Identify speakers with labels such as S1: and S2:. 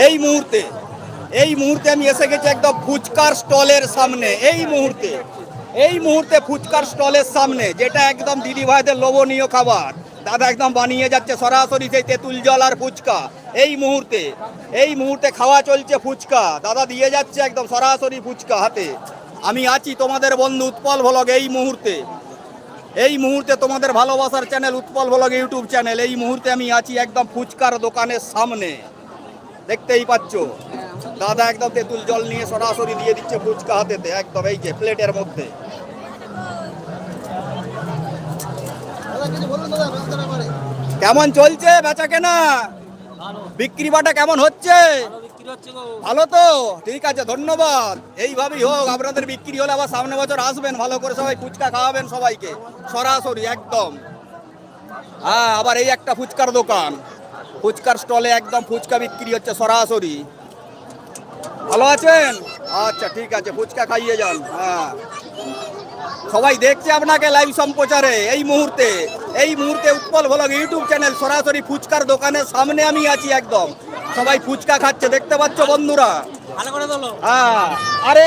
S1: এই মুহূর্তে আমি এসে গেছি একদম ফুচকার স্টলের সামনে। এই মুহূর্তে ফুচকার স্টলের সামনে, যেটা একদম দিদি ভাইদের লোভনীয় খাবার। দাদা একদম বানিয়ে যাচ্ছে সরাসরি সেই তেঁতুল জল আর ফুচকা। এই মুহূর্তে খাওয়া চলছে ফুচকা, দাদা দিয়ে যাচ্ছে একদম সরাসরি ফুচকা হাতে। আমি আছি তোমাদের বন্ধু উৎপল ভ্লগ। এই মুহূর্তে তোমাদের ভালোবাসার channel Utpal vlog YouTube channel. এই মুহূর্তে আমি আছি একদম ফুচকার দোকানের সামনে, দেখতেই পাচ্ছ। দাদা একদম তেঁতুল জল নিয়ে সরাসরি দিয়ে দিচ্ছে ফুচকা হাতেতে, একদম এই যে প্লেটের মধ্যে। কেমন চলছে বেচা কেনা? বিক্রি বাটা কেমন হচ্ছে? ভালো তো, ঠিক আছে, ধন্যবাদ। এইভাবেই হোক, আপনাদের বিক্রি হলে আবার সামনে বছর আসবেন, ভালো করে সবাই ফুচকা খাওয়াবেন সবাইকে সরাসরি একদম। হ্যাঁ, আবার এই একটা ফুচকার দোকান, ফুচকার স্টলে একদম ফুচকা বিক্রি হচ্ছে সরাসরি। ভালো আছেন? আচ্ছা ঠিক আছে, ফুচকা খাইয়ে যান। হ্যাঁ, সবাই দেখছে আপনাকে লাইভ সম্প্রচারে। এই মুহূর্তে উৎপল ভ্লগ ইউটিউব চ্যানেল সরাসরি ফুচকার দোকানের সামনে আমি আছি একদম। সবাই ফুচকা খাচ্ছে, দেখতে পাচ্ছ বন্ধুরা। হ্যাঁ, আরে